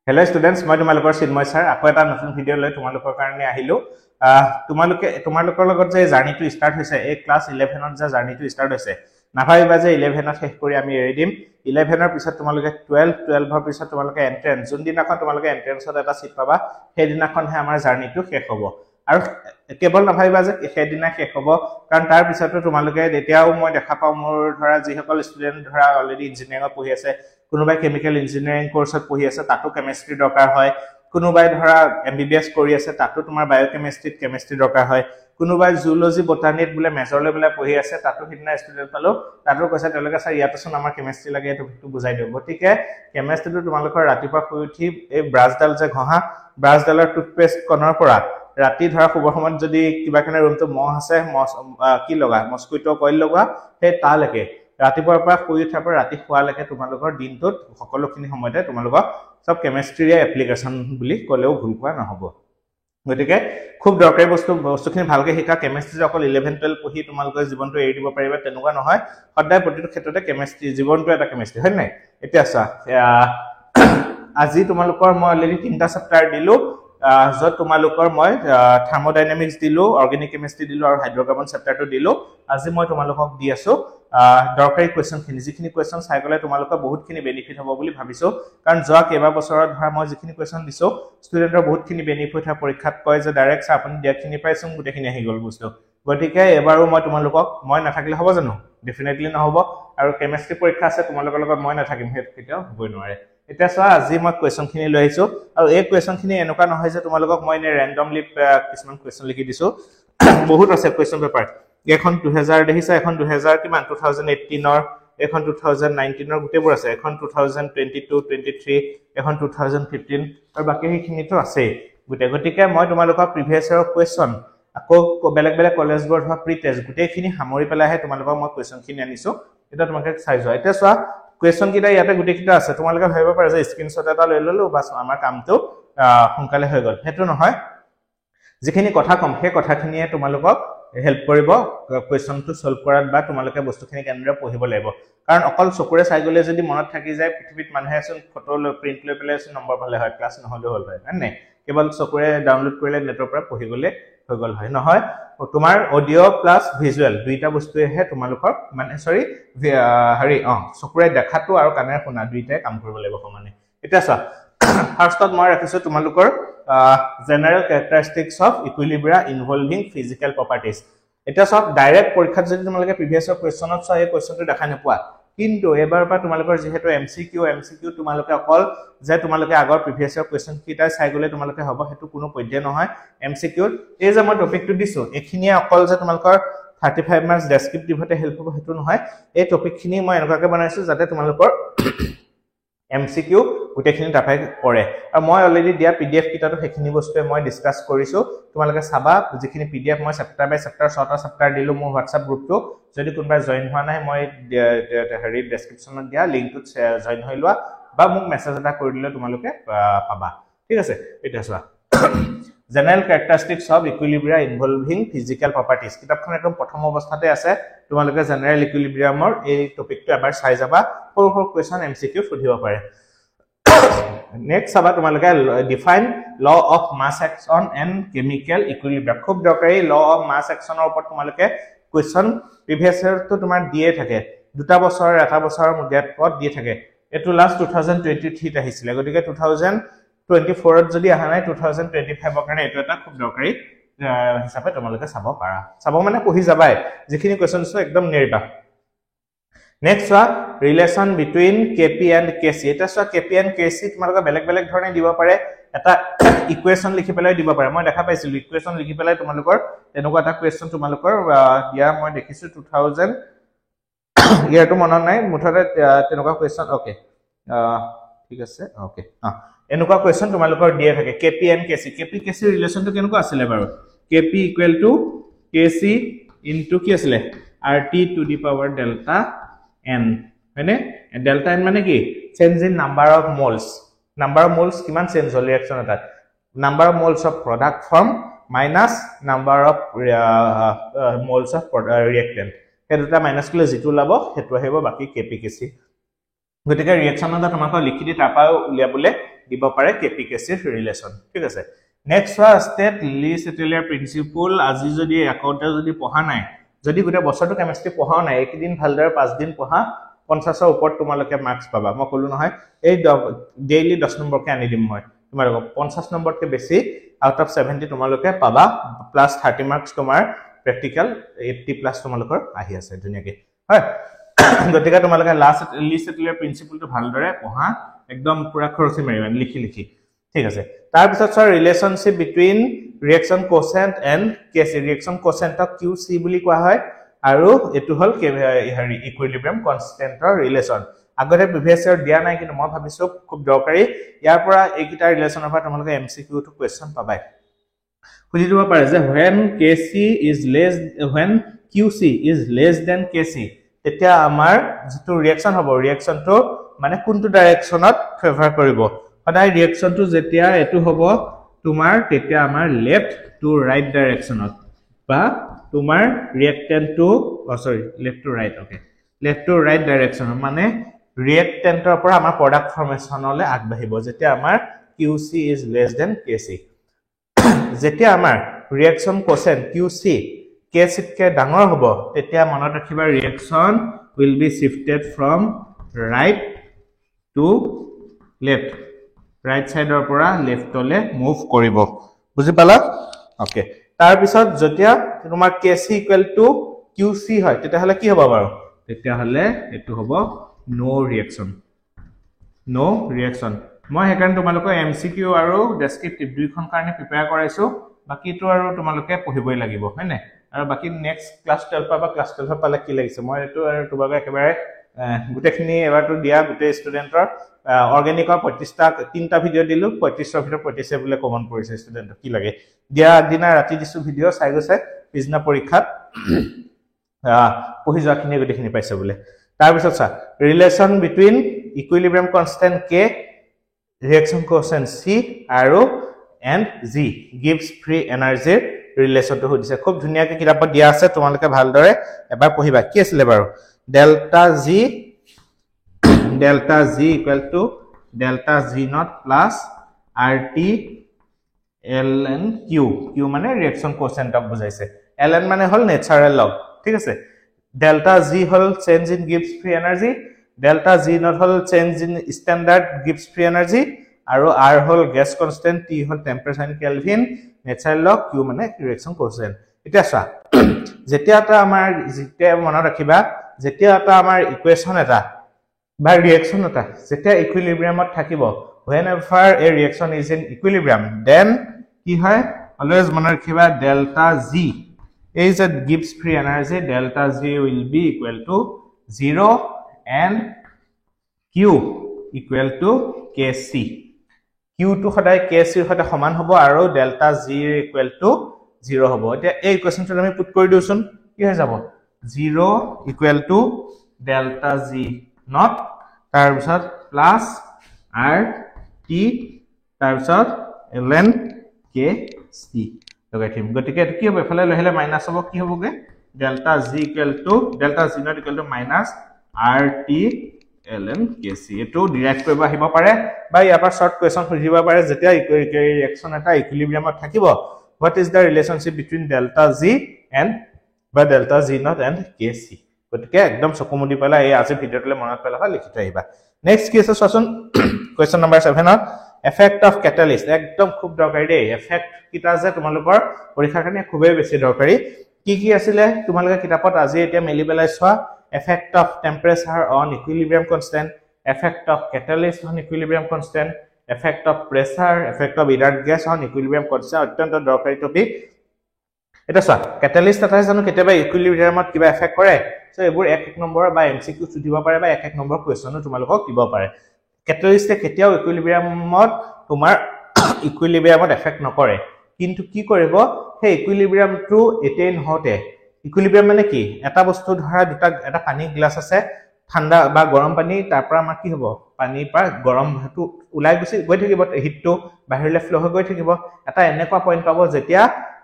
Hello students, মই তোমালোকৰ Chinmoy sir আকৌ এটা নতুন ভিডিও লৈ তোমালোকৰ কাৰণে আহিলো তোমালোকৰ লগত যে জাৰ্নিটো ষ্টাৰ্ট হৈছে এই ক্লাস 11 ত যে জাৰ্নিটো ষ্টাৰ্ট হৈছে নাভাবিবা যে 11 ত শেষ কৰি আমি এৰি দিম 11 ৰ পিছত তোমালোকে 12 ৰ পিছত তোমালোকে এন্ট্ৰেন্স যোন দিনাখন তোমালোকে এন্ট্ৰেন্সত এটা সিট পাবা সেই দিনাখনহে আমাৰ জাৰ্নিটো শেষ হ'ব আৰু কেৱল নাভাবিবা যে সেই দিনা শেষ হ'ব কাৰণ তাৰ পিছতো তোমালোকে এতিয়াও মই দেখা পাও মোৰ ধৰা যিসকল ষ্টুডেন্ট ধৰা অলৰেডি ইঞ্জিনিয়াৰিংত পঢ়ি আছে কোনোবাই কেমিক্যাল ইঞ্জিনিয়াৰিং কোৰ্সত পঢ়ি আছে তাতো কেমিষ্ট্ৰি দৰকাৰ হয় কোনোবাই ধৰা এমবিবিএস কৰি আছে তাতো তোমাৰ বায়োকেমিষ্ট্ৰিত কেমিষ্ট্ৰি দৰকাৰ হয় কোনোবাই জুলজি বটানীত বুলে মেজৰ লেভেলত পঢ়ি আছে তাতো হিডনা ষ্টুডেন্ট পালো তাতো কৈছে তেওঁলোকে স্যাৰ ইয়াতোচোন আমাৰ কেমিষ্ট্ৰি লাগে এটো বুজাই দিও গতিকে কেমিষ্ট্ৰিটো তোমালোকৰ ৰাতিপুৱা শুই উঠি এই ব্ৰাছডাল যে ঘহা ব্ৰাছডালৰ টুথপেষ্ট কনৰ পৰা ৰাতি ধৰা শুবৰ সময়ত যদি কিবা কেনে ৰুমটো মহ আছে কি লগা মস্কিটো কইল লগা সেই তালৈকে ৰাতিপুৱাৰ পৰা শুই উঠাৰ পৰা ৰাতি শুৱালৈকে তোমালোকৰ দিনটোত সকলোখিনি সময়তে তোমালোকৰ সব কেমিষ্ট্ৰিয়ে এপ্লিকেশন বুলি কলেও ভুল কোৱা নহব গতিকে খুব দৰকাৰী বস্তুখিনি ভালকে শিকা কেমিষ্ট্ৰি অকল 11 12 পঢ়ি তোমালোকৰ জীৱনটো এৰি দিব পাৰিবা তেনেকুৱা নহয় সদায় প্ৰতিটো ক্ষেত্ৰতে কেমিষ্ট্ৰি জীৱনটো এটা কেমিষ্ট্ৰি হয় নাই এতিয়া চা আজি তোমালোকৰ মই অলৰেডি 3টা চেপ্টাৰ দিলো যত তোমালোকৰ মই থাৰ্মোডাইনামিক্স দিলো অৰ্গেনিক কেমিষ্ট্ৰি দিলো আৰু হাইড্ৰকাৰ্বন চেপ্টাৰটো দিলো আজি মই তোমালোকক দি আছো দৰকাৰী কোৱেশ্চনখিনি যিখিনি কোৱেশ্চন চাই গলে তোমালোকৰ বহুতখিনি বেনিফিট হ'ব বুলি ভাবিছো কাৰণ যোৱা কেবা বছৰত ধৰা মই যিখিনি কোৱেশ্চন দিছো ষ্টুডেন্টৰ বহুতখিনি বেনিফিট হয় পৰীক্ষাত কয় যে ডাইৰেক্ট আপুনি দিয়াখিনি পাইছোন গুটেখিনি আহি গল বুঝলো গতিকে এবাৰো মই তোমালোকক মই নাথাকিলে হ'ব জানো ডেফিনেটলি নহব আৰু কেমিষ্ট্ৰি পৰীক্ষা আছে তোমালোকৰ লগত মই নাথাকিম হেত কেতিয়াও হ'বই নোৱাৰে এতিয়া চোৱা আজি মই কোৱেশ্চনখিনি লৈ আহিছো আৰু এই কোৱেশ্চনখিনি এনেকুৱা নহয় যে তোমালোকক মই নে ৰেন্ডমলি কিছুমান কোৱেশ্চন লিখি দিছো বহুত আছে কোৱেশ্চন পেপাৰ এখন 2000 দেখিছা এখন 2000 কিমান 2018 ৰ এখন 2019 ৰ গুটেবোৰ আছে এখন 2022 23 এখন 2015 আৰু বাকি সেইখিনিটো আছে গতিকে মই তোমালোকৰ প্ৰিভিয়াস ইয়াৰ কোৱেশ্চন আকৌ বেলেগ বেলেগ কলেজবোৰ ধৰা প্ৰি টেষ্ট গুটেখিনি সামৰি পেলাইহে তোমালোকক মই কোৱেশ্চনখিনি আনিছো এটা তোমাকে চাই যোৱা এতিয়া চোৱা কোৱেশ্চন কিটা ইয়াতে গুটেকিটা আছে তোমালোকে ভাবিব পাৰা যে স্ক্ৰিনশ্বট এটা লৈ ললো বাস আমাৰ কামটো সোনকালে হৈ গল হেতু নহয় যিখিনি কথা কম সেই কথাখিনিয়ে তোমালোকক হেল্প কৰিব কোৱেশ্চনটো সলভ কৰাত বা তোমালোকে বস্তুখিনি কেনেদৰে পঢ়িব লাগিব কাৰণ অকল চকুৰে চাই গলে যদি মনত থাকি যায় পৃথিৱীত মানুহে আছে ফটো লৈ প্ৰিন্ট লৈ পেলাই আছে নম্বৰ ভালে হয় ক্লাছ নহলে হ'ল হয় নাই কেৱল চকুৰে ডাউনলোড কৰিলে নেটৰ পৰা পঢ়ি গলে হৈ গল হয় নহয় তোমাৰ অডিও প্লাস ভিজুৱেল দুইটা বস্তুহে তোমালোকৰ মানে সৰি চকুৰে দেখাটো আৰু কাণেৰে শুনা দুইটাই কাম কৰিব লাগিব সমানে এটা চা ফাৰ্ষ্টত মই ৰাখিছো তোমালোকৰ general characteristics of equilibria involving physical properties এটা সব ডাইৰেক্ট পৰীক্ষাত যদি তোমালোকে প্ৰিভিয়াস কোৱেশ্চনত চাই এই কোৱেশ্চনটো দেখা নোপোৱা কিন্তু এবাৰ পৰা তোমালোকৰ যেহেতু এমসিকিউ তোমালোকে অকল যে তোমালোকে আগৰ প্ৰিভিয়াস কোৱেশ্চন কিটা চাই গলে তোমালোকে হ'ব হেতু কোনো পধ্যে নহয় এমসিকিউ এই যে মই টপিকটো দিছো এখিনিয়ে অকল যে তোমালোকৰ 35 মাৰ্কস ডেসক্ৰিপটিভতে হেল্প হ'ব হেতু নহয় এই টপিকখিনি মই এনেকুৱাকে বনাইছো যাতে তোমালোকৰ এমসিকিউ গুটেখিনি তাপাই পৰে আৰু মই অলৰেডি দিয়া পিডিএফ কিটাটো হেখিনি বস্তুৱে মই ডিসকাস কৰিছো তোমালোকে চাবা যিখিনি পিডিএফ মই চেপ্টাৰ বাই চেপ্টাৰ 6টা চেপ্টাৰ দিলো মোৰ WhatsApp গ্ৰুপটো যদি কোনবা জয়েন হোৱা নাই মই হেৰি ডেসক্ৰিপচনত দিয়া লিংকটো জয়েন হৈ লোৱা বা মোক মেছেজ এটা কৰি দিলে তোমালোকে পাবা ঠিক আছে এটা চোৱা General characteristics of equilibria involving physical properties কিতাপখন একদম প্ৰথম অৱস্থাতে আছে তোমালোকে জেনাৰেল ইকুইলিব্ৰিয়ামৰ এই টপিকটো এবাৰ চাই যাবা সৰু কোৱেশ্চন এমসিকিউ সুধিব পাৰে নেক্সট সাবা তোমালোকে define law of mass action and chemical equilibrium খুব দৰকাৰী ল অফ মাস অ্যাকশনৰ ওপৰত তোমালোকে কোৱেশ্চন প্ৰিভিয়াস ইয়াৰটো তোমাৰ দিয়ে থাকে দুটা বছৰ এটা বছৰৰ মধ্যত দিয়ে থাকে এটো লাষ্ট 2023 ত আহিছিলে গতিকে 2024 ত যদি আহা নাই 2025 ৰ কাৰণে এটো এটা খুব দৰকাৰী হিচাপে তোমালোকে চাব পাৰা চাব মানে পঢ়ি যাবাই যিখিনি কোৱেশ্চন আছে একদম নেৰিবা নেক্সট ৰিলেশন বিটুইন কেপি এন্ড কেসি এটা সো কেপি এন্ড কেসি তোমালোকে বেলেগ বেলেগ ধৰণে দিব পাৰে এটা ইকুৱেশন লিখি পেলাই দিব পাৰে মই দেখা পাইছিলো ইকুৱেশন লিখি পেলাই তোমালোকৰ তেনেকুৱা এটা কোৱেশ্চন তোমালোকৰ দিয়া মই দেখিছো 2000 ইয়াৰটো মনত নাই মুঠতে তেনেকুৱা কোৱেশ্চন ওকে ঠিক আছে ওকে এনেকুৱা কোৱেশ্চন তোমালোকৰ দিয়ে থাকে কেপি এন্ড কেসি ৰিলেশনটো কেনেকুৱা আছিল বাৰু কেপি ইকুৱেল টু কেসি ইনটু কি আছিল RT to the power delta n হয়নে delta n মানে কি change in number of moles কিমান চেঞ্জ হ'ল ৰিঅ্যাকচন এটাত number of moles of product form minus number of moles of reactant হেতুটা minus কৰিলে যেটো লাভ হেতু আহিব বাকি কেপি কেসি গতিকে ৰিঅ্যাকচন এটা তোমাক লিখি দি তাপা উলিয়াবলে দিব পাৰে কেপিকেসি ৰিলেশন ঠিক আছে নেক্সট ওয়া স্টেট লিস্টেলিয়াৰ প্ৰিন্সিপল আজি যদি একাউণ্টে যদি পঢ়া নাই যদি গোটে বছৰটো কেমিষ্ট্ৰি পঢ়াও নাই একদিন ভালদৰে 5 দিন পঢ়া 50 ৰ ওপৰত তোমালোকে মাৰ্কস পাবা মই কলো নহয় এই ডেইলি 10 নম্বৰ কে আনি দিম মই তোমালোকক 50 নম্বৰতকে বেছি আউট অফ 70 তোমালোকে পাবা প্লাস 30 মাৰ্কস তোমাৰ প্ৰ্যাকটিক্যাল 80 প্লাস তোমালোকৰ আহি আছে ধুনিয়াকে হয় গতিকে তোমালোকে লিস্টেলিয়াৰ প্ৰিন্সিপলটো ভালদৰে পঢ়া একদম পুৰা খৰচি মাৰিবা লিখি ঠিক আছে তাৰ পিছত সৰ relationship between reaction coefficient and KC reaction কোএফিচিয়েন্টক QC বুলি কোৱা হয় আৰু এটো হল হেৰি ইকুইলিব্ৰিয়াম কনষ্টেন্টৰ ৰিলেশন আগতে প্ৰিভিয়াস ইয়াৰ দিয়া নাই কিন্তু মই ভাবিছো খুব দৰকাৰী ইয়াৰ পৰা এইকিটা ৰিলেশনৰ পৰা তোমালোকে MCQ টো কোৱেশ্চন পাবাই খুজি দিব পাৰে যে when QC is less than KC তেতিয়া আমাৰ যেটো ৰিঅ্যাকশন হ'ব ৰিঅ্যাকশনটো মানে কোনটো ডাইৰেকশনত ফেভাৰ কৰিব সদায় ৰিঅ্যাকশনটো যেতিয়া এটো হ'ব তোমাৰ তেতিয়া আমাৰ লেফট টু ৰাইট ডাইৰেকশনত বা তোমাৰ reactant to left to right okay left to right direction মানে ৰিঅ্যাকটেন্টৰ পৰা আমাৰ প্ৰডাক্ট ফৰ্মেশনলৈ আগবাঢ়িব যেতিয়া আমাৰ QC is less than KC যেতিয়া আমাৰ ৰিঅ্যাকশন কোএফিচিয়েন্ট QC KC কে ডাঙৰ হ'ব তেতিয়া মনত ৰাখিবা reaction will be shifted from right to left right side or পৰা left le move কৰিব বুজি পালা ওকে তাৰ পিছত যেতিয়া তোমাৰ KC equal to QC হয় তেতিয়া হলে কি হ'ব বাৰু তেতিয়া হলে এটো হ'ব no reaction মই হেকাৰণ তোমালোকৰ MCQ আৰু ডেসক্ৰিপটিভ দুইখন কাৰণে প্ৰিপেয়াৰ কৰাইছো বাকিটো আৰু তোমালোকে পঢ়িবই লাগিব হয় না আৰু বাকি নেক্সট ক্লাস 12 পাবা ক্লাস 12 পালে কি লাগিছে মই এটো আৰু তোমালোকে একেবাৰে গুটেখিনি এবাৰটো দিয়া গুটে ষ্টুডেন্টৰ অৰ্গানিকৰ 25টা 3টা ভিডিও দিলো 35ৰ ভিতৰত 25 বুলে কমন পৰিছে ষ্টুডেন্টৰ কি লাগে দিয়া দিনা ৰাতি দিছো ভিডিও চাই গৈছে পিছনা পৰীক্ষাত পঢ়ি যোৱাখিনি গুটেখিনি পাইছে বুলে তাৰ পিছত চা relation between ইকুইলিব্ৰিয়াম constant K reaction coefficient C আৰু and G gives free energy relation to হৈছে খুব ধুনিয়াকে কিতাপত দিয়া আছে তোমালোকে ভালদৰে এবাৰ পঢ়িবা কি আছিল বাৰু delta G equal to delta G naught plus RT ln Q মানে reaction coefficient of বুজাইছে ln মানে হল natural log ঠিক আছে delta G hall change in Gibbs free energy delta G naught hol change in standard Gibbs free energy আৰু R hol gas constant T hol temperature in Kelvin natural log Q মানে reaction coefficient এটা চা যেতিয়া তা আমাৰ যেতিয়া মনত ৰাখিবা যেতিয়া তা আমাৰ ইকুৱেচন এটা বা ৰিঅ্যাকচন এটা যেতিয়া ইকুইলিব্ৰিয়ামত থাকিব whenever a reaction is in equilibrium then কি হয় always মনত ৰাখিবা delta G is a Gibbs free energy delta G will be equal to 0 and Q equal to KC Q to সদায় KC ৰ সৈতে সমান হ'ব আৰু delta G equal to 0 হ'ব এতিয়া এই ইকুৱেচনটো আমি পুট কৰি দিওছন কি হৈ যাব 0 equal to delta G not তাৰ পিছত প্লাস R T তাৰ পিছত ln KC লগাইম গতিকে কি হ'ব এফালে লহেলে মাইনাস হ'ব কি হ'বগে delta G equal to delta G not equal to minus RT ln KC এটো ডাইৰেক্ট কৰিব আহিব পাৰে বা ইয়াৰ পৰা শৰ্ট কোৱেশ্চন খুজিব পাৰে যেতিয়া ৰিঅ্যাকচন এটা ইকুইলিব্ৰিয়ামত থাকিব what is the relationship between delta G and বা delta G naught and KC গতিকে একদম চকুমুদি পালা এই আজি ভিডিওটোলে মনত পেলাবা লিখি থৈ আহিবা নেক্সট কি আছে চোৱাচোন question number 7 to effect of catalyst একদম খুব দৰকাৰী দেই effect কিটা যে তোমালোকৰ পৰীক্ষাৰ কাৰণে খুবেই বেছি দৰকাৰী কি আছিল তোমালোকে কিতাপত আজি এতিয়া মেলি পেলাই চোৱা effect of temperature on equilibrium constant effect of catalyst on equilibrium constant effect of pressure effect of inert gas on equilibrium constant অত্যন্ত দৰকাৰী টপিক এটা চোৱা catalyst এটা জানো কেতিয়াবা ইকুইলিব্ৰিয়ামত কিবা এফেক্ট কৰে সো এবোৰ এক নম্বৰ বা MCQ সুধিব পাৰে বা এক নম্বৰ কোৱেশ্চনো তোমালোকক দিব পাৰে catalyst কেতিয়াও ইকুইলিব্ৰিয়ামত তোমাৰ ইকুইলিব্ৰিয়ামত এফেক্ট নকৰে কিন্তু কি কৰিব সেই ইকুইলিব্ৰিয়ামটো এটেইন হতে ইকুইলিব্ৰিয়াম মানে কি এটা বস্তু ধৰা দুটা এটা পানী গ্লাস আছে ঠাণ্ডা বা গৰম পানী তাৰ পৰা আমাৰ কি হ'ব পানী পৰা গৰম হেতু উলাই গৈ থাকিব হিটটো বাহিৰলে ফ্লো হৈ গৈ থাকিব এটা এনেকুৱা পইণ্ট পাব যেতিয়া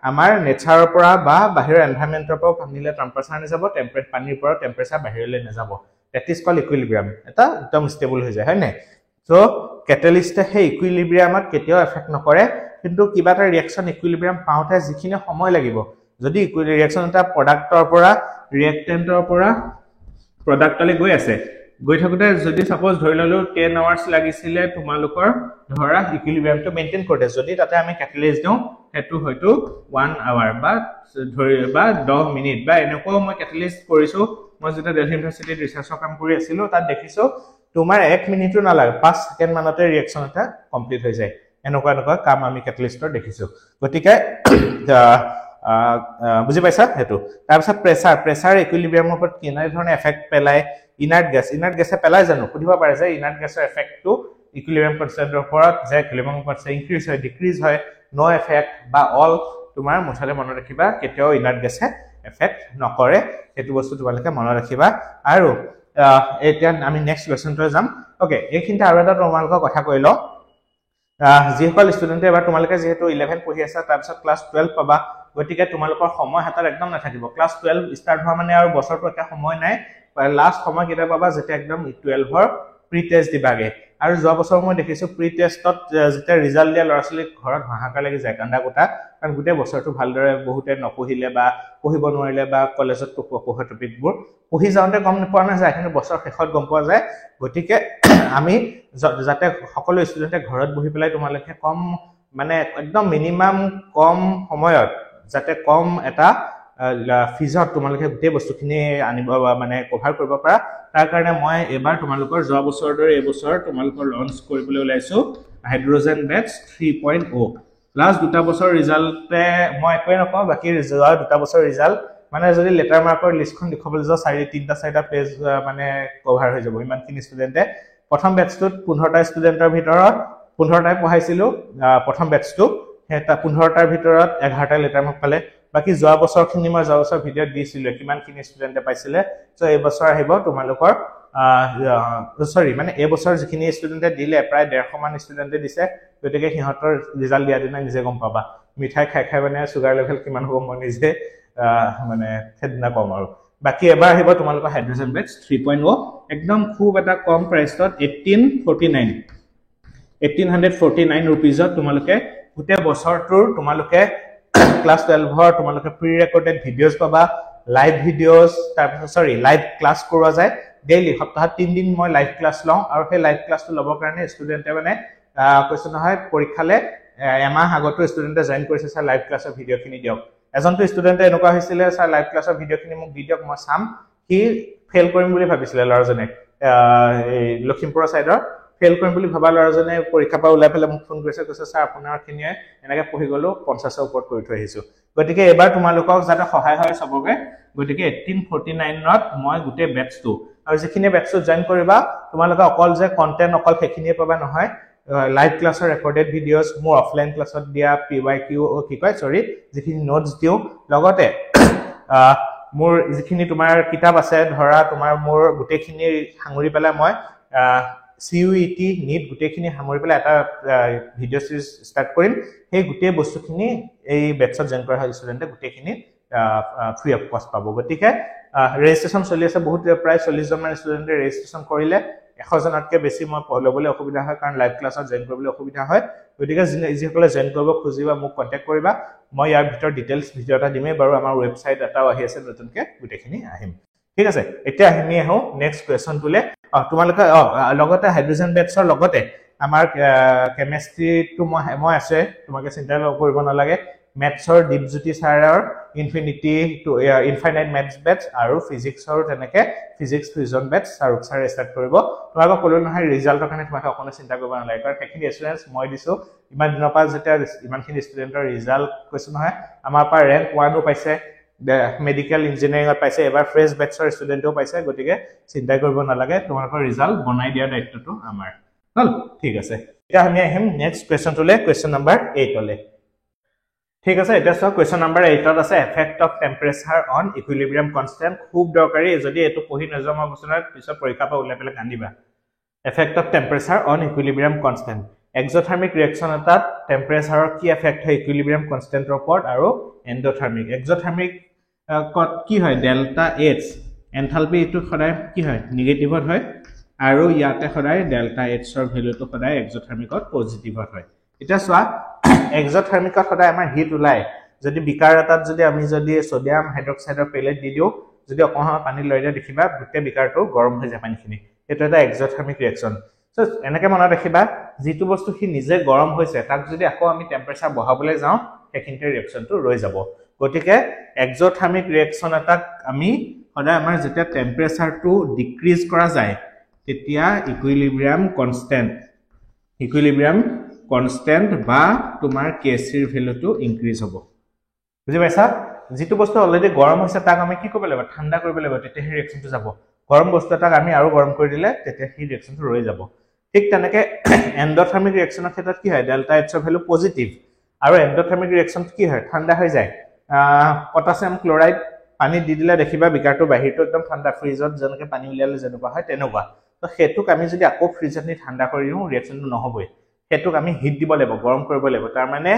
আমাৰ নেচাৰৰ পৰা বা বাহিৰৰ এনভায়ৰনমেন্টৰ পৰা পানীলে টেম্পাৰেচাৰ নে যাব পানীৰ পৰা টেম্পাৰেচাৰ বাহিৰলে নে যাব that is called equilibrium এটা একদম ষ্টেবল হৈ যায় হয় নাই সো কেটালিস্টে সেই ইকুইলিব্ৰিয়ামত কেতিয়াও এফেক্ট নকৰে কিন্তু কিবা এটা ৰিয়েকচন ইকুইলিব্ৰিয়াম পাওঁতে যিখিনি সময় লাগিব যদি ৰিয়েকচন এটা প্ৰডাক্টৰ পৰা ৰিয়েক্টেন্টৰ পৰা প্ৰডাক্টলৈ গৈ আছে গৈ থাকোতে যদি সাপোজ ধৰি ললো 10 আৱাৰ্স লাগিছিলে তোমালোকৰ ধৰা ইকুইলিব্ৰিয়ামটো মেইনটেইন কৰতে যদি তাতে আমি কেটালিস্ট দিও হেতু হয়তো 1 আৱাৰ বা ধৰি বা 10 মিনিট বা এনেকৈ মই কেটালিস্ট কৰিছো মই যেটা দিল্লী ইউনিভাৰ্সিটিত ৰিসাৰ্চৰ কাম কৰি আছিলো তাত দেখিছো তোমাৰ 1 মিনিটো নালাগে 5 সেকেন্ড মানতে ৰিয়েকচন এটা কমপ্লিট হৈ যায় এনেকুৱা কাম আমি কেটালিস্টৰ দেখিছো গতিকে বুজি পাইছা হেতু তাৰপিছত প্ৰেছাৰ ইকুইলিব্ৰিয়ামৰ ওপৰত কিনা ধৰণে এফেক্ট পেলায় ইনাৰ্ট গেছে পেলাই জানো খুদিব পাৰে যে ইনাৰ্ট গেছৰ এফেক্টটো ইকুইলিব্ৰিয়াম কনস্ট্যান্টৰ ওপৰত যে ইকুইলিব্ৰিয়াম কনস্ট্যান্ট ইনক্ৰিজ হয় ডিক্ৰিজ হয় নো এফেক্ট বা অল তোমাৰ মুঠালে মনত ৰাখিবা কেতিয়াও ইনাৰ্ট গেছে এফেক্ট নকৰে এটো বস্তু তোমালোকে মনত ৰাখিবা আৰু এতিয়া আমি নেক্সট কোৱেশ্চনটো যাম ওকে এইখিনতে আৰু এটা তোমালোকৰ কথা কৈলো যিসকল ষ্টুডেন্টে এবাৰ তোমালোকে যেহেতু 11 পঢ়ি আছা তাৰ পিছত ক্লাস 12 পাবা গতিকে তোমালোকৰ সময় হাতত একদম নাথাকিব ক্লাস 12 স্টাৰ্ট হোৱা মানে আৰু বছৰটো এটা সময় নাই লাষ্ট সময় কিটা পাবা যেতে একদম 12 ৰ প্ৰি টেষ্ট দিবাগে আৰু যোৱা বছৰ মই দেখিছো প্ৰি টেষ্টত যেতে ৰিজাল্ট দিয়া লৰাছলি ঘৰত হাহাকাৰ লাগি যায় কান্দা কোটা কাৰণ গুটে বছৰটো ভালদৰে বহুতে নপঢ়িলে বা পঢ়িব নোৱাৰিলে বা কলেজত পঢ়া টপিকবোৰ পঢ়ি যাওঁতে গম নোপোৱা না যায় কিন্তু বছৰ শেষত গম পোৱা যায় গতিকে আমি যাতে সকলো ষ্টুডেন্টে ঘৰত বহি পেলাই তোমালোকে কম মানে একদম মিনিমাম কম সময়ত যাতে কম এটা ফিজত তোমালোকে গোটে বস্তুখিনি আনিব মানে কভাৰ কৰিব পাৰা তাৰ কাৰণে মই এবাৰ তোমালোকৰ যোৱা বছৰৰ দৰে এই বছৰ তোমালোকৰ লঞ্চ কৰিবলৈ ওলাইছো হাইড্ৰোজেন বেটছ 3.0 লাষ্ট দুটা বছৰ ৰিজাল্টে মই একোই নকওঁ বাকি যোৱা দুটা বছৰ ৰিজাল্ট মানে যদি লেটাৰ মাৰ্কৰ লিষ্টখন লিখবলৈ যোৱা 3-4টা পেজ মানে কভাৰ হৈ যাব ইমানখিনি ষ্টুডেন্টে প্ৰথম বেটছটোত 15টা ষ্টুডেন্টৰ ভিতৰত 15টাই পঢ়াইছিলো প্ৰথম বেটছটো হেটা 15টাৰ ভিতৰত 11টা লেটাৰ মাৰ্ক পালে বাকি যোৱা বছৰখিনি মই যোৱা বছৰ ভিডিঅ দিছিলো কিমানখিনি ষ্টুডেন্টে পাইছিলে সো এই বছৰ আহিব তোমালোকৰ সৰি মানে এই বছৰ যিখিনি ষ্টুডেন্টে দিলে প্ৰায় 150 মান ষ্টুডেন্টে দিছে গতিকে সিহঁতৰ ৰিজাল্ট দিয়া দিনা নিজে গম পাবা মিঠাই খাই মানে সুগাৰ লেভেল কিমান হ'ব মই নিজে মানে খেদনা কম আৰু বাকি এবাৰ আহিব তোমালোকৰ হাইড্ৰোজেন বেটছ 3.0 একদম খুব এটা কম প্ৰাইচত 1849 रुपीजত তোমালোকে গুটে বছৰটোৰ তোমালোকে ক্লাস 12 ৰ তোমালোকে প্ৰি ৰেকৰ্ডেড ভিডিওস পাবা লাইভ ভিডিওস তাৰপিছত সৰি লাইভ ক্লাস কৰা যায় ডেইলি সপ্তাহত 3 দিন মই লাইভ ক্লাস লওঁ আৰু সেই লাইভ ক্লাসটো লবৰ কাৰণে ষ্টুডেন্টে মানে কৈছে নহয় পৰীক্ষালে এমাহ আগতো ষ্টুডেন্টে জয়েন কৰিছে স্যাৰ লাইভ ক্লাসৰ ভিডিওখিনি দিয়ক এজনটো ষ্টুডেন্টে এনেকুৱা হৈছিল স্যাৰ লাইভ ক্লাসৰ ভিডিওখিনি মোক দিয়ক মই চাম কি ফেল কৰিম বুলি ভাবিছিল লৰাজনে এই লখিমপুৰ সাইডৰ ফেল কৰিম বুলি ভাবা লৰাজনে পৰীক্ষা পা উলাই পেলে মোক ফোন কৰিছে স্যাৰ আপোনাৰ খিনিয়ে এনেকৈ পঢ়ি গলো 50ৰ ওপৰত কৰি থৈ আহিছো গতিকে এবাৰ তোমালোকক যাতে সহায় হয় সবকে গতিকে 1849 নত মই গুটে বেটছটো আৰু যিখিনি বেটছত জয়েন কৰিবা তোমালোকে অকল যে কন্টেন্ট অকল সেইখিনিয়ে পাবা নহয় লাইভ ক্লাসৰ ৰেকৰ্ডেড ভিডিওস মোৰ অফলাইন ক্লাসত দিয়া পিৱাইকিউ কি কয় সৰি যিখিনি নোটস দিও লগতে মোৰ যিখিনি তোমাৰ কিতাপ আছে ধৰা তোমাৰ মোৰ গুটেখিনি সাঙুৰি পেলাই মই CUET নিট গুটেখিনি সামৰি পেলাই এটা ভিডিও সিৰিজ ষ্টাৰ্ট কৰিম সেই গুটে বস্তুখিনি এই বেটছত জয়েন কৰা ষ্টুডেন্টে গুটেখিনি ফ্ৰী অফ কষ্ট পাব গতিকে ৰেজিষ্ট্ৰেচন চলি আছে বহুত প্ৰায় 40 জন মান ষ্টুডেন্টে ৰেজিষ্ট্ৰেচন কৰিলে 100 জনতকৈ বেছি মই পঢ়িবলৈ অসুবিধা হয় কাৰণ লাইভ ক্লাছত জয়েন কৰিবলৈ অসুবিধা হয় গতিকে যিসকলে জয়েন কৰিব খুজিবা মোক কন্টাক্ট কৰিবা মই ইয়াৰ ভিতৰ ডিটেইলছ ভিডিও এটা দিমেই বাৰু আমাৰ ৱেবসাইট এটাও আহি আছে নতুনকৈ গুটেখিনি আহিম ঠিক আছে এতিয়া আমি আহো নেক্সট কোৱেশ্চন তুলে তোমালোকে লগতে হাইড্ৰোজেন বেটছৰ লগতে আমাৰ কেমিষ্ট্ৰিটো মই আছে তোমাকে চিন্তা কৰিব নালাগে মেথছৰ দীপজ্যোতি ছাৰৰ ইনফাইনাইট মেথছ বেটছ আৰু ফিজিক্সৰ তেনেকে ফিজিক্স ফিউজন বেটছ আৰু ছাৰে ষ্টাৰ্ট কৰিব তোমালোকক ক'লো নহয় ৰিজাল্টৰ কাৰণে তোমাক অকনো চিন্তা কৰিব নালাগে কাৰণ সেইখিনি এছুৰেঞ্চ মই দিছো ইমান দিনৰ পৰা যেতিয়া ইমানখিনি ষ্টুডেন্টৰ ৰিজাল্ট কৈছো নহয় আমাৰ পৰা ৰেংক 1ও পাইছে মেডিকেল ইঞ্জিনিয়াৰিংত পাইছে এবাৰ ফ্ৰেছ বেটছৰ ষ্টুডেন্টও পাইছে গতিকে চিন্তা কৰিব নালাগে তোমালোকৰ ৰিজাল্ট বনাই দিয়া দায়িত্বটো আমাৰ হল ঠিক আছে এতিয়া আমি আহিম নেক্সট কোৱেশ্চনটোলে কোৱেশ্চন নম্বৰ 8 লে ঠিক আছে এটা সব কোৱেশ্চন নম্বৰ 8 ত আছে effect of temperature on equilibrium constant খুব দৰকাৰী যদি এটো পঢ়ি নজমা বছৰত পিছত পৰীক্ষা পা উলাই পেলে কান্দিবা effect of temperature on equilibrium constant exothermic reaction এটাত টেম্পাৰেচাৰৰ কি এফেক্ট হয় ইকুইলিব্ৰিয়াম কনস্ট্যান্টৰ ওপৰত আৰু এন্ডোথাৰ্মিক এক্সোথাৰ্মিক কি হয় ডেল্টা এইচ এনথালপি এটো সদায় কি হয় নিগেটিভত হয় আৰু ইয়াতে সদায় ডেল্টা H ৰ ভ্যালুটো সদায় এক্সোথাৰ্মিকত পজিটিভত হয় এটা চোৱা এক্সোথাৰ্মিকত সদায় আমাৰ হিট ওলাই যদি বিকাৰ এটাত যদি আমি যদি সোডিয়াম হাইড্ৰক্সাইডৰ পেলেট দি দিও যদি অকণমান পানী লৈ দিয়া দেখিবা গোটেই বিকাৰটো গৰম হৈ যায় পানীখিনি এটা এটা এক্সোথাৰ্মিক ৰিঅ্যাকশন সো এনেকে মনত ৰাখিবা যেটো বস্তু কি নিজে গৰম হৈছে তাক যদি আকৌ আমি টেম্পাৰেচাৰ বঢ়াবলৈ যাওঁ সেখিনতে ৰিঅ্যাকশনটো ৰৈ যাব গতিকে এক্সোথাৰ্মিক ৰিঅ্যাকশন এটাক আমি সদায় আমাৰ যেতিয়া টেম্পাৰেচাৰটো ডিক্ৰিজ কৰা যায় তেতিয়া ইকুইলিব্ৰিয়াম কনস্ট্যান্ট বা তোমাৰ Kc ৰ ভ্যালুটো ইনক্ৰিজ হ'ব বুজি পাইছা যেটো বস্তু অলৰেডি গৰম হৈছে তাক আমি কি কৰিব লাগিব ঠাণ্ডা কৰিব লাগিব তেতিয়া সেই ৰিঅ্যাকশনটো যাব গৰম বস্তু এটাক আমি আৰু গৰম কৰি দিলে তেতিয়া সেই ৰিঅ্যাকশনটো ৰৈ যাব ঠিক তেনেকে এন্ডোথাৰ্মিক ৰিঅ্যাকশনৰ ক্ষেত্ৰত কি হয় ডেল্টা H ৰ ভ্যালু পজিটিভ আৰু এন্ডোথাৰ্মিক ৰিঅ্যাকশন কি হয় ঠাণ্ডা হৈ যায় পটাছিয়াম ক্লোৰাইড পানী দি দিলে দেখিবা বিকাৰটো বাহিৰটো একদম ঠাণ্ডা ফ্ৰিজত যেনেকৈ পানী উলিয়ালে যেনেকুৱা হয় তেনেকুৱা তো হেতুক আমি যদি আকৌ ফ্ৰিজত নি ঠাণ্ডা কৰি দিও ৰিঅ্যাকশনটো নহবই হেতুক আমি হিট দিব লাগিব গৰম কৰিব লাগিব তাৰ মানে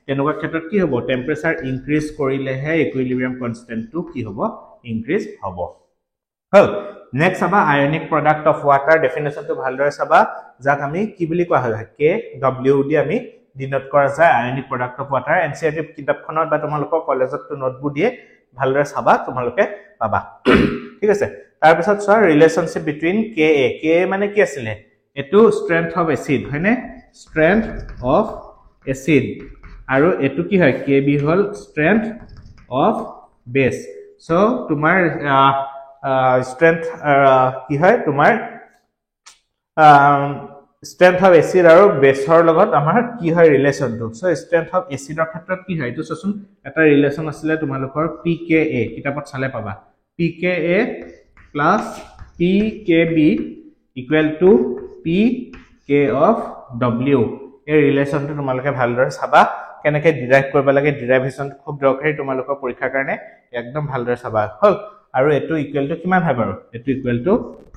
তেনেকুৱা ক্ষেত্ৰত কি হ'ব টেম্পাৰেচাৰ ইনক্ৰিজ কৰিলেহে ইকুইলিব্ৰিয়াম কনস্ট্যান্টটো কি হ'ব ইনক্ৰিজ হ'ব হল নেক্সট আবা আয়নিক প্ৰডাক্ট অফ ওয়াটাৰ ডেফিনেশনটো ভালদৰে চাবা যাক আমি কি বুলি কোৱা হয় KW দি আমি ডিনোট কৰা যায় আয়নিক প্ৰডাক্ট অফ ওয়াটাৰ এনসিআৰটি কিতাপখনত বা তোমালোকৰ কলেজত নোটবুক দিয়ে ভালদৰে চাবা তোমালোকে পাবা ঠিক আছে তাৰ পিছত চোৱা ৰিলেশনশিপ বিটুইন Ka মানে কি আছিল এটো স্ট্ৰেংথ অফ এসিড হয়নে স্ট্ৰেংথ অফ এসিড আৰু এটো কি হয় Kb হল স্ট্ৰেংথ অফ বেস সো তোমাৰ strength কি হয় তোমাৰ strength of acid আৰু বেসৰ লগত আমাৰ কি হয় ৰিলেশনটো সো strength of acid ৰ ক্ষেত্ৰত কি হয় এটো চোন এটা ৰিলেশন আছিল তোমালোকৰ pKa কিতাপত চালে পাবা pKa plus pKb equal to pK of W এই ৰিলেশনটো তোমালোকে ভালদৰে চাবা কেনেকৈ ডিৰাইভ কৰিব লাগে ডিৰাইভেশন খুব দৰকাৰী তোমালোকৰ পৰীক্ষাৰ কাৰণে একদম ভালদৰে চাবা হল আৰু এটো ইকুৱেল টু কিমান হয় বাৰু এটো ইকুৱেল টু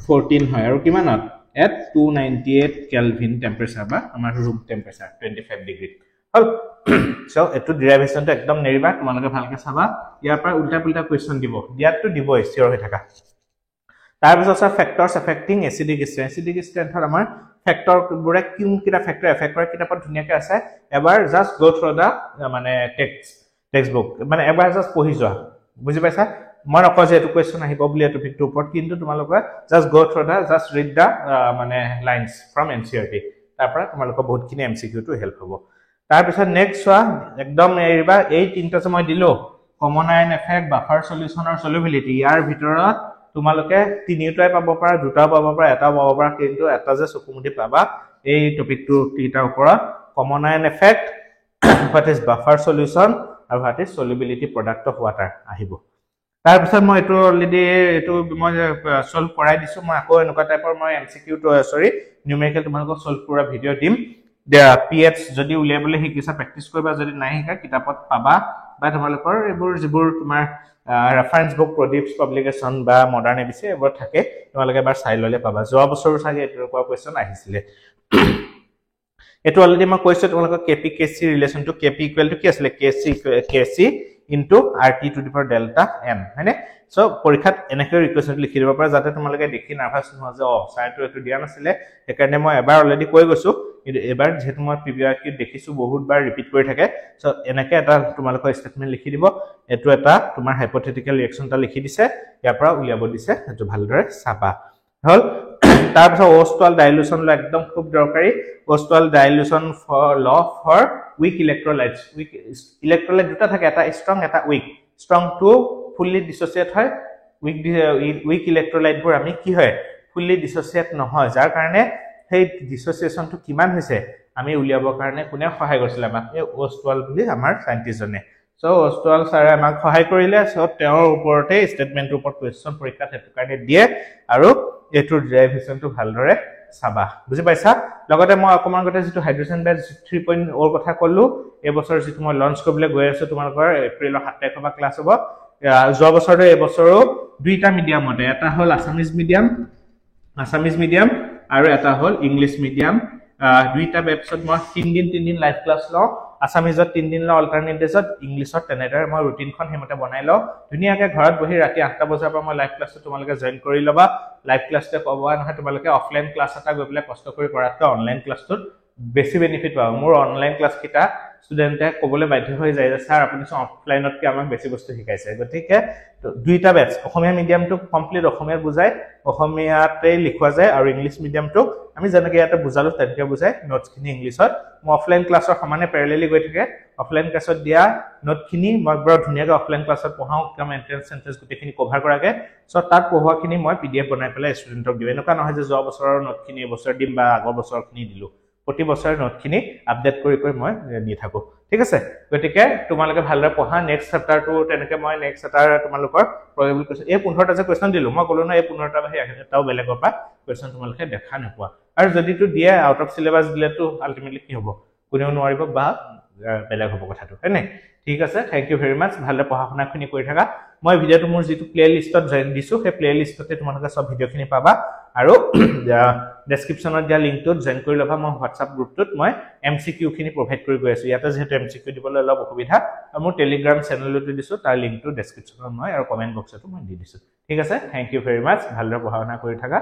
14 হয় আৰু কিমানত at 298 কেলভিন টেম্পাৰেচাৰ বা আমাৰ ৰুম টেম্পাৰেচাৰ 25 ডিগ্ৰী হল সো এটো ডেৰিভেশনটো একদম নেৰিবা তোমালোকে ভালকে চাবা ইয়াৰ পৰা উল্টা পুল্টা কোৱেশ্চন দিব দিয়াটো দিবই সিওৰ হৈ থাকা তাৰ পিছত আছে ফ্যাক্টৰস এফেক্টিং এসিডিক স্ট্ৰেন্থৰ আমাৰ ফ্যাক্টৰ বুৰে কিটা ফ্যাক্টৰ এফেক্ট কৰে কিতাপত ধুনিয়াকৈ আছে এবাৰ জাস্ট গো থ্ৰু দা মানে টেক্সট বুক মানে এবাৰ জাস্ট পঢ়ি যোৱা বুজি পাইছা মই নকওঁ যে এটো কোৱেশ্চন আহিব বুলি এটো টপিকটোৰ ওপৰত কিন্তু তোমালোকে জাস্ট গো থ্ৰু দা জাস্ট ৰিড দা মানে লাইনস ফ্ৰম এনসিআৰটি তাৰ পৰা তোমালোকৰ বহুতখিনি এমসিকিউ টো হেল্প হ'ব তাৰ পিছত নেক্সট চোৱা একদম এৰিবা এই তিনটা যে মই দিলো কমন আয়ন এফেক্ট বাফাৰ সলিউশনৰ সলিবিলিটি ইয়াৰ ভিতৰত তোমালোকে তিনিটাই পাব পাৰা দুটা পাব পাৰা এটা পাব পাৰা কিন্তু এটা যে চকুমুদি পাবা এই টপিকটো তিনিটাৰ ওপৰত common Ayan effect what is buffer solution আৰু what is solubility product of water আহিব তাৰ পিছত মই এটো অলৰেডি এটো মই সলভ কৰাই দিছো মই আকৌ এনেকুৱা টাইপৰ মই এমসিকিউ টো সৰি নিউমেৰিকেল তোমালোকক সলভ কৰা ভিডিও দিম পিএইচ যদি উলিয়াবলৈ শিকিছা প্ৰেক্টিস কৰিবা যদি নাই শিকা কিতাপত পাবা বা তোমালোকৰ এবোৰ যিবোৰ তোমাৰ ৰেফাৰেন্স বুক প্ৰদীপস পাবলিকেশন বা মডাৰ্ন এবিসি এবোৰ থাকে তোমালোকে এবাৰ চাই ললে পাবা যোৱা বছৰ চাগে এটোৰ পৰা কোৱেশ্চন আহিছিলে এটো অলৰেডি মই কৈছো তোমালোকক কেপি কেসি ৰিলেশন টু কেপি ইকুৱেল টু কি আছিল কেসি into RT to the power delta m হয়নে সো পৰীক্ষাত এনেকৈ ৰিকুৱেষ্ট লিখি দিব পাৰা যাতে তোমালোকে দেখি নাৰ্ভাস নহয় যে সাইনটো এটো দিয়া নাছিলে সেইকাৰণে মই এবাৰ অলৰেডি কৈ গৈছো কিন্তু এবাৰ যেহেতু মই পিবিআৰকি দেখিছো বহুত বাৰ ৰিপিট কৰি থাকে সো এনেকৈ এটা তোমালোকৰ ষ্টেটমেন্ট লিখি দিব এটো এটা তোমাৰ হাইপোথেটিক্যাল ৰিঅ্যাকশনটা লিখি দিছে ইয়াৰ পৰা উলিয়াব দিছে এটো ভালদৰে চাবা হল তাৰ পিছত ওস্টোয়াল ডাইলুশন ল একদম খুব দৰকাৰী ওস্টোয়াল ডাইলুশন ফৰ ল for weak electrolytes weak electrolyte দুটা থাকে এটা strong এটা weak strong to fully dissociate হয় weak electrolyte বোৰ আমি কি হয় fully dissociate নহয় যাৰ কাৰণে সেই dissociation টো কিমান হৈছে আমি উলিয়াবৰ কাৰণে কোনে সহায় কৰিছিল আমাক এই ওস্টোয়াল বুলি আমাৰ সাইন্টিষ্টজনে সো ওস্টোয়াল স্যাৰে আমাক সহায় কৰিলে সো তেওঁৰ ওপৰতে ষ্টেটমেন্টৰ ওপৰত কোৱেশ্চন পৰীক্ষাত হেতু কাৰণে দিয়ে আৰু এটোৰ ডেৰিভেশনটো ভালদৰে চাবা বুজি পাইছা লগতে মই অকমান গতে যেটো হাইড্ৰোজেন বেজ 3.0 ৰ কথা কলো এই বছৰ যেটো মই লঞ্চ কৰিবলৈ গৈ আছো তোমালোকৰ এপ্ৰিলৰ 7 তাৰিখৰ পৰা ক্লাছ হ'ব যোৱা বছৰতে এই বছৰো দুইটা মিডিয়ামতে এটা হল আসামিজ মিডিয়াম আৰু এটা হল ইংলিশ মিডিয়াম দুইটা এপিসোড মই 3 দিন লাইভ ক্লাছ লও আছামিজত 3 দিন লওঁ অল্টাৰনেট ডেজত ইংলিছত তেনেদৰে মই ৰুটিনখন হেমতে বনাই লওঁ ধুনীয়াকৈ ঘৰত বহি ৰাতি 8টা বজাৰ পৰা মই লাইভ ক্লাছটো তোমালোকে জয়েন কৰি ল'বা লাইভ ক্লাছতে ক'বা নহয় তোমালোকে অফলাইন ক্লাছ এটা গৈ পেলাই কষ্ট কৰি কৰাতকৈ অনলাইন ক্লাছটোত বেছি বেনিফিট পাবা মোৰ অনলাইন ক্লাছ কিটা ষ্টুডেন্টে ক'বলৈ বাধ্য হৈ যায় যে স্যাৰ আপুনি অফলাইনতকৈ আমাক বেছি বস্তু শিকাইছে গতিকে দুইটা বেটছ অসমীয়া মিডিয়ামটো কমপ্লিট অসমীয়াত বুজাই অসমীয়াতে লিখোৱা যায় আৰু ইংলিছ মিডিয়ামটো আমি যেনেকৈ ইয়াতে বুজালো তেনেকৈ বুজাই নোটছখিনি ইংলিছত মই অফলাইন ক্লাছৰ সমানে পেৰেলেলি গৈ থাকে অফলাইন ক্লাছত দিয়া নোটখিনি মই বৰ ধুনীয়াকৈ অফলাইন ক্লাছত পঢ়াওঁ একদম এণ্ট্ৰেন্স চেণ্ট্ৰেন্স গোটেইখিনি কভাৰ কৰাকৈ চ' তাত পঢ়োৱাখিনি মই PDF বনাই পেলাই ষ্টুডেণ্টক দিওঁ এনেকুৱা নহয় যে যোৱা বছৰৰ নোটখিনি এইবছৰ দিম বা আগৰ বছৰখিনি দিলোঁ প্ৰতি বছৰ নোটখিনি আপডেট কৰি মই দি থাকো ঠিক আছে গতিকে তোমালোকে ভালদৰে পঢ়া নেক্সট চেপ্টাৰটো তেনেকৈ মই নেক্সট চেপ্টাৰ তোমালোকৰ প্ৰবেবল কোৱেশ্চন এই 15টা যে কোৱেশ্চন দিলো মই ক'লো না এই 15টা বাহিৰে এটাও বেলেগৰ পৰা কোৱেশ্চন তোমালোকে দেখা নোপোৱা আৰু যদিটো দিয়ে আউট অফ সিলেবাস দিলেতো আলটিমেটলি কি হ'ব কোনেও নোৱাৰিব বা বেলেগ হ'ব কথাটো হয় নাই ঠিক আছে থ্যাংক ইউ ভেৰি মাচ ভালদৰে পঢ়া-শুনাখিনি কৰি থাকা মই ভিডিঅ'টো মোৰ যিটো প্লে লিষ্টত জয়েন দিছো সেই প্লে লিষ্টতে তোমালোকে সব ভিডিঅ'খিনি পাবা আৰু ডেসক্ৰিপচনত দিয়া লিংকটোত জয়েন কৰি ল'বা মই WhatsApp গ্ৰুপটোত মই MCQ খিনি প্ৰভাইড কৰি গৈ আছো ইয়াতে যেহেতু MCQ দিবলৈ অলপ অসুবিধা আৰু মোৰ টেলিগ্ৰাম চেনেলতো দিছো তাৰ লিংকটো ডেসক্ৰিপচনত মই আৰু কমেন্ট বক্সতো মই দি দিছো ঠিক আছে থ্যাংক ইউ ভেৰি মাচ ভালদৰে পঢ়া-শুনা কৰি থাকা